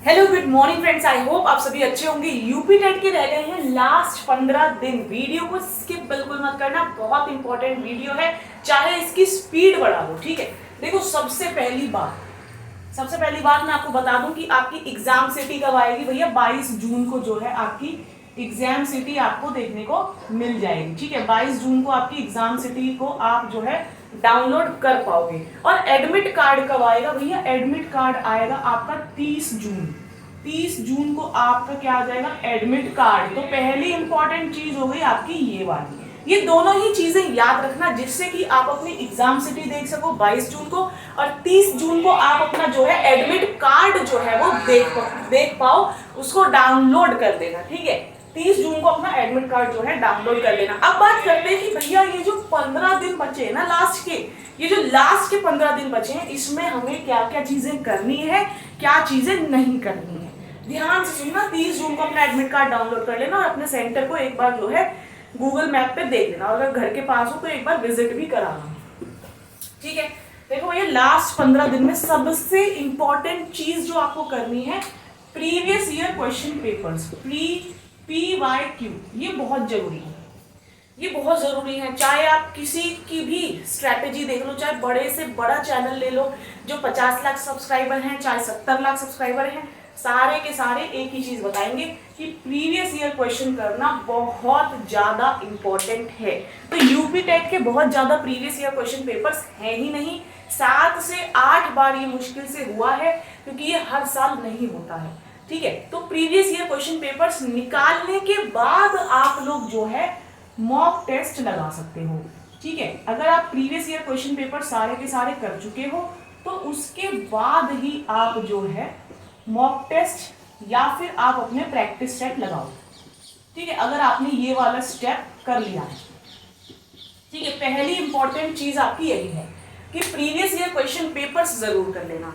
Hello good morning friends, I hope आप सभी अच्छे होंगे। यूपी टेट के रह गए हैं लास्ट 15 दिन। वीडियो को स्किप बिल्कुल मत करना, बहुत इंपॉर्टेंट वीडियो है, चाहे इसकी स्पीड बढ़ा दो। ठीक है, देखो सबसे पहली बात मैं आपको बता दूं कि आपकी एग्जाम सिटी कब आएगी भैया। 22 जून को जो है आपकी एग्जाम सिटी आपको देखने को मिल जाएगी। ठीक है, 22 जून को आपकी एग्जाम सिटी को आप जो है डाउनलोड कर पाओगे। और एडमिट कार्ड कब आएगा भैया? एडमिट कार्ड आएगा आपका 30 जून। 30 जून को आपका क्या आ जाएगा? Admit card. तो पहली इंपॉर्टेंट चीज हो गई आपकी ये वाली। ये दोनों ही चीजें याद रखना जिससे कि आप अपनी एग्जाम सिटी देख सको 22 जून को, और 30 जून को आप अपना जो है एडमिट कार्ड जो है वो देख पाओ, उसको डाउनलोड कर देना। ठीक है, 30 जून को अपना एडमिट कार्ड जो है डाउनलोड कर लेना। अब बात करते हैं कि भैया ये जो 15 दिन बचे हैं ना लास्ट के, ये जो लास्ट के 15 दिन बचे हैं, इसमें हमें क्या क्या चीजें करनी है, क्या चीजें नहीं करनी है, ध्यान से सुनना। 30 जून को अपना एडमिट कार्ड डाउनलोड कर लेना और अपने सेंटर को एक बार जो है गूगल मैप पे देख लेना, और अगर घर के पास हो तो एक बार विजिट भी कराना। ठीक है, देखो ये लास्ट 15 दिन में सबसे इंपॉर्टेंट चीज जो आपको करनी है, previous year question papers, PYQ, ये बहुत जरूरी है। ये बहुत जरूरी है, चाहे आप किसी की भी स्ट्रैटेजी देख लो, चाहे बड़े से बड़ा चैनल ले लो जो 50 लाख सब्सक्राइबर हैं, चाहे 70 लाख सब्सक्राइबर हैं, सारे के सारे एक ही चीज बताएंगे कि प्रीवियस ईयर क्वेश्चन करना बहुत ज्यादा इंपॉर्टेंट है। तो यूपी टेट के बहुत ज्यादा प्रीवियस ईयर क्वेश्चन पेपर्स हैं ही नहीं, 7 से 8 बार ये मुश्किल से हुआ है, क्योंकि ये हर साल नहीं होता है। ठीक है, तो प्रीवियस ईयर क्वेश्चन पेपर्स निकालने के बाद आप लोग जो है मॉक टेस्ट लगा सकते हो। ठीक है, अगर आप प्रीवियस ईयर क्वेश्चन पेपर सारे के सारे कर चुके हो तो उसके बाद ही आप जो है मॉक टेस्ट या फिर आप अपने प्रैक्टिस सेट लगाओ। ठीक है, अगर आपने ये वाला स्टेप कर लिया है। ठीक है, पहली इंपॉर्टेंट चीज आपकी यही है कि प्रीवियस ईयर क्वेश्चन पेपर्स जरूर कर लेना।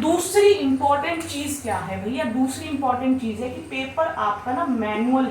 दूसरी इंपॉर्टेंट चीज क्या है भैया? दूसरी इंपॉर्टेंट चीज है कि पेपर आपका ना मैनुअल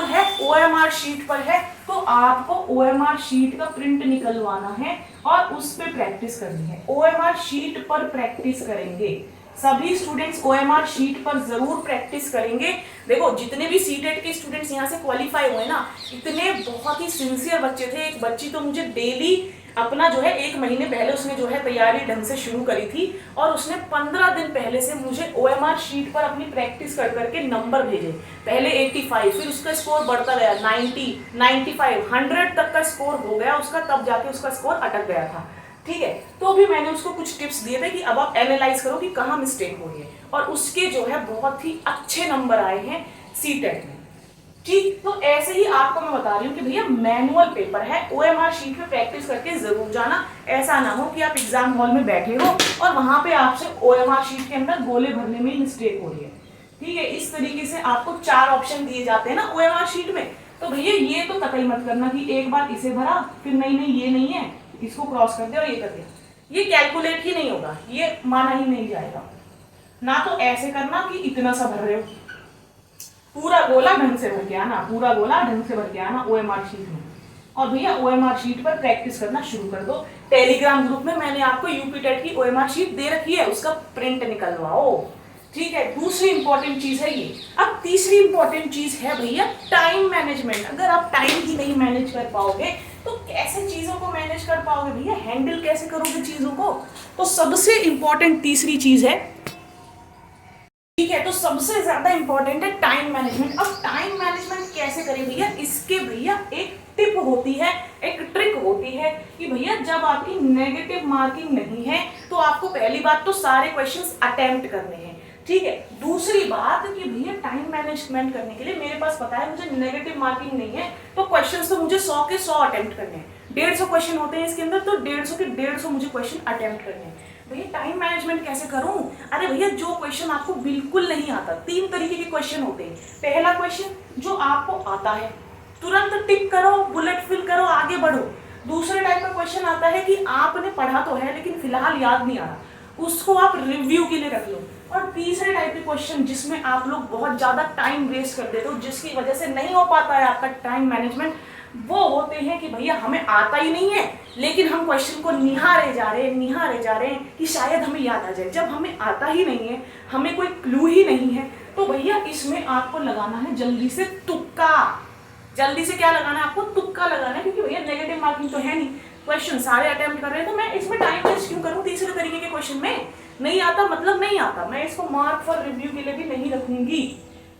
है, OMR शीट पर है, तो आपको OMR शीट का प्रिंट निकलवाना है और उस पर प्रैक्टिस करनी है। OMR शीट पर प्रैक्टिस करेंगे सभी स्टूडेंट्स, OMR शीट पर जरूर प्रैक्टिस करेंगे। देखो जितने भी सीटेट के स्टूडेंट्स यहाँ से क्वालिफाई हुए ना, इतने बहुत ही सिंसियर बच्चे थे। एक बच्ची तो मुझे डेली अपना जो है 1 महीने पहले उसने जो है तैयारी ढंग से शुरू करी थी, और उसने 15 दिन पहले से मुझे OMR शीट पर अपनी प्रैक्टिस कर करके नंबर भेजे। पहले 85, फिर उसका स्कोर बढ़ता गया 90, 95, 100 तक का स्कोर हो गया उसका, तब जाके उसका स्कोर अटक गया था। ठीक है, तो भी मैंने उसको कुछ टिप्स दिए थे कि अब आप एनालाइज करो कि कहाँ मिस्टेक हो रही है, और उसके जो है बहुत ही अच्छे नंबर आए हैं सीटेट में। ठीक, तो ऐसे ही आपको मैं बता रही हूँ कि भैया मैनुअल पेपर है, OMR शीट पे प्रैक्टिस करके जरूर जाना। ऐसा ना हो कि आप एग्जाम हॉल में बैठे हो और वहां पे आपसे OMR शीट के अंदर गोले भरने में मिस्टेक हो रही है। ठीक है, इस तरीके से आपको 4 ऑप्शन दिए जाते हैं ना OMR शीट में, तो भैया ये तो कतई मत करना कि एक बार इसे भरा फिर नहीं ये नहीं है, इसको क्रॉस कर दिया और ये कर दिया। ये कैलकुलेट ही नहीं होगा, ये माना ही नहीं जाएगा। ना तो ऐसे करना कि इतना सा भर रहे हो, पूरा गोला ढंग से भर के आना, पूरा गोला ढंग से भर के आना OMR शीट में, और भैया OMR शीट पर प्रैक्टिस करना शुरू कर दो। टेलीग्राम ग्रुप में मैंने आपको यूपी टेट की OMR शीट दे रखी है, उसका प्रिंट निकलवाओ। ठीक है, दूसरी इंपॉर्टेंट चीज है ये। अब तीसरी इंपॉर्टेंट चीज है भैया टाइम मैनेजमेंट। अगर आप टाइम ही नहीं मैनेज कर पाओगे तो कैसे चीजों को मैनेज कर पाओगे भैया? हैंडल कैसे करोगे चीजों को? तो सबसे इंपॉर्टेंट तीसरी चीज है, ठीक है, तो सबसे ज्यादा इंपॉर्टेंट है टाइम मैनेजमेंट। अब टाइम मैनेजमेंट कैसे करें भैया? इसके भैया एक टिप होती है, एक ट्रिक होती है कि भैया जब आपकी नेगेटिव मार्किंग नहीं है तो आपको पहली बात तो सारे क्वेश्चंस अटेम्प्ट करने हैं। ठीक है, दूसरी बात कि भैया टाइम मैनेजमेंट करने के लिए मेरे पास पता है मुझे नेगेटिव मार्किंग नहीं है, तो क्वेश्चंस तो मुझे 100 के 100 अटेम्प्ट करने हैं। 150 क्वेश्चन होते हैं इसके अंदर, तो 150 के 150 मुझे क्वेश्चन अटेम्प्ट करने हैं। भैया टाइम मैनेजमेंट कैसे करूं? अरे भैया जो क्वेश्चन आपको बिल्कुल नहीं आता, 3 तरीके के क्वेश्चन होते हैं। पहला क्वेश्चन जो आपको आता है तुरंत टिक करो, बुलेट फिल करो, आगे बढ़ो। दूसरे टाइप का क्वेश्चन आता है कि आपने पढ़ा तो है लेकिन फिलहाल याद नहीं आ रहा, उसको आप रिव्यू के लिए रख लो। और तीसरे टाइप के क्वेश्चन जिसमें आप लोग बहुत ज्यादा टाइम वेस्ट कर देते हो, जिसकी वजह से नहीं हो पाता है आपका टाइम मैनेजमेंट, वो होते हैं कि भैया हमें आता ही नहीं है, लेकिन हम क्वेश्चन को निहारे जा रहे हैं कि शायद हमें याद आ जाए। जब हमें आता ही नहीं है, हमें कोई क्लू ही नहीं है, तो भैया इसमें आपको लगाना है जल्दी से तुक्का। जल्दी से क्या लगाना है आपको? तुक्का लगाना है, क्योंकि भैया नेगेटिव मार्किंग तो है नहीं, क्वेश्चन सारे अटेम्प्ट कर रहे हैं, तो मैं इसमें टाइम वेस्ट क्यों करूं? तीसरे तरीके के क्वेश्चन में नहीं आता मतलब नहीं आता, मैं इसको मार्क फॉर रिव्यू के लिए भी नहीं रखूंगी।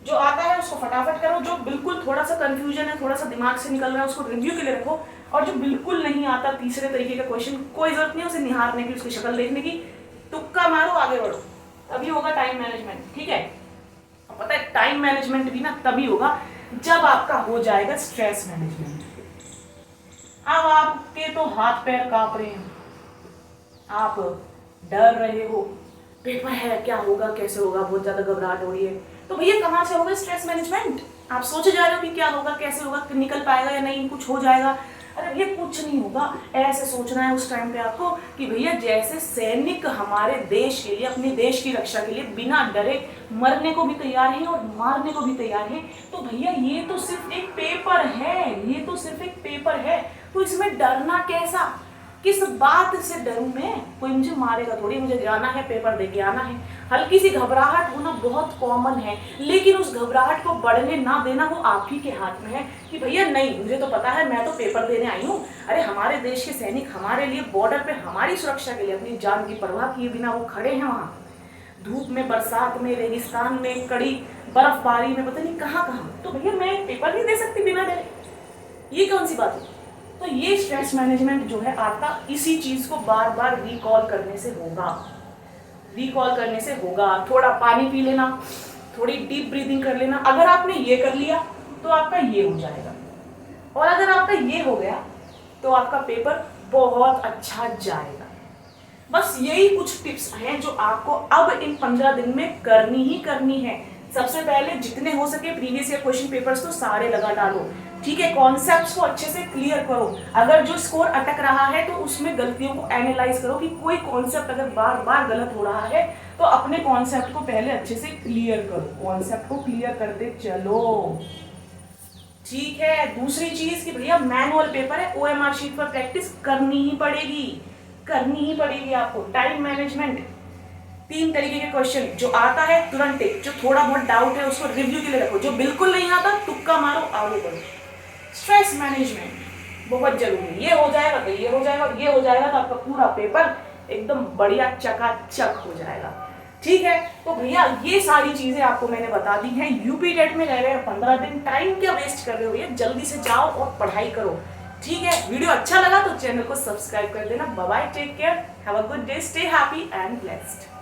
जो आता है उसको फटाफट करो, जो बिल्कुल थोड़ा सा कंफ्यूजन है, थोड़ा सा दिमाग से निकल रहा है, उसको रिव्यू के लिए रखो, और जो बिल्कुल नहीं आता तीसरे तरीके का क्वेश्चन, कोई जरूरत नहीं है उसे निहारने की, उसकी शक्ल देखने की, तुक्का मारो, आगे बढ़ो, तभी होगा टाइम मैनेजमेंट। ठीक है, पता है टाइम मैनेजमेंट भी ना तभी होगा जब आपका हो जाएगा स्ट्रेस मैनेजमेंट। अब आपके तो हाथ पैर कांप रहे हैं, आप डर रहे हो, पेपर है क्या होगा कैसे होगा, बहुत ज्यादा घबराहट हो रही है, तो भैया कहाँ से होगा स्ट्रेस मैनेजमेंट? आप सोचे जा रहे हो कि क्या होगा कैसे होगा, निकल पाएगा या नहीं, कुछ हो जाएगा। अरे भैया कुछ नहीं होगा, ऐसे सोचना है उस टाइम पे आपको कि भैया जैसे सैनिक हमारे देश के लिए, अपने देश की रक्षा के लिए बिना डरे मरने को भी तैयार हैं और मारने को भी तैयार हैं, तो भैया ये तो सिर्फ एक पेपर है, ये तो सिर्फ एक पेपर है, तो इसमें डरना कैसा? किस बात से डरूं मैं? कोई मुझे मारेगा थोड़ी, मुझे जाना है पेपर दे के आना है। हल्की सी घबराहट होना बहुत कॉमन है, लेकिन उस घबराहट को बढ़ने ना देना वो आप ही के हाथ में है कि भैया नहीं, मुझे तो पता है, मैं तो पेपर देने आई हूँ। अरे हमारे देश के सैनिक हमारे लिए बॉर्डर पे हमारी सुरक्षा के लिए अपनी जान की परवाह किए बिना वो खड़े हैं वहाँ, धूप में, बरसात में, रेगिस्तान में, कड़ी बर्फबारी में, पता नहीं कहाँ कहाँ, तो भैया मैं पेपर नहीं दे सकती बिना डरे? ये कौन सी बात है? तो ये स्ट्रेस मैनेजमेंट जो है आपका इसी चीज को बार बार रिकॉल करने से होगा, रिकॉल करने से होगा। थोड़ा पानी पी लेना, थोड़ी डीप ब्रीदिंग कर लेना, अगर आपने ये कर लिया तो आपका ये हो जाएगा, और अगर आपका ये हो गया तो आपका पेपर बहुत अच्छा जाएगा। बस यही कुछ टिप्स हैं जो आपको अब इन 15 दिन में करनी ही करनी है। सबसे पहले जितने हो सके प्रीवियस ईयर क्वेश्चन पेपर्स तो सारे लगा डालो, ठीक है, कॉन्सेप्ट्स को अच्छे से क्लियर करो। अगर जो स्कोर अटक रहा है तो उसमें गलतियों को एनालाइज करो कि कोई कॉन्सेप्ट अगर बार बार गलत हो रहा है तो अपने कॉन्सेप्ट को पहले अच्छे से क्लियर करो, कॉन्सेप्ट को क्लियर करते चलो, ठीक है। दूसरी चीज कि भैया मैनुअल पेपर है, OMR शीट पर प्रैक्टिस करनी ही पड़ेगी, करनी ही पड़ेगी आपको। टाइम मैनेजमेंट, 3 तरीके के क्वेश्चन, जो आता है तुरंत टेक, जो थोड़ा बहुत डाउट है उसको रिव्यू के लिए रखो, जो बिल्कुल नहीं आता तुक्का मारो, आगे बढ़ो। स्ट्रेस मैनेजमेंट बहुत जरूरी है, ये हो जाएगा तो ये हो जाएगा, ये हो जाएगा तो आपका पूरा पेपर एकदम बढ़िया चकाचक हो जाएगा, ठीक है। तो भैया ये सारी चीजें आपको मैंने बता दी हैं। यूपी टेट में रह रहे हैं 15 दिन, टाइम क्या वेस्ट कर रहे हो भैया, जल्दी से जाओ और पढ़ाई करो, ठीक है। वीडियो अच्छा लगा तो चैनल को सब्सक्राइब कर देना। Bye bye, take care, have a good day, stay happy and blessed.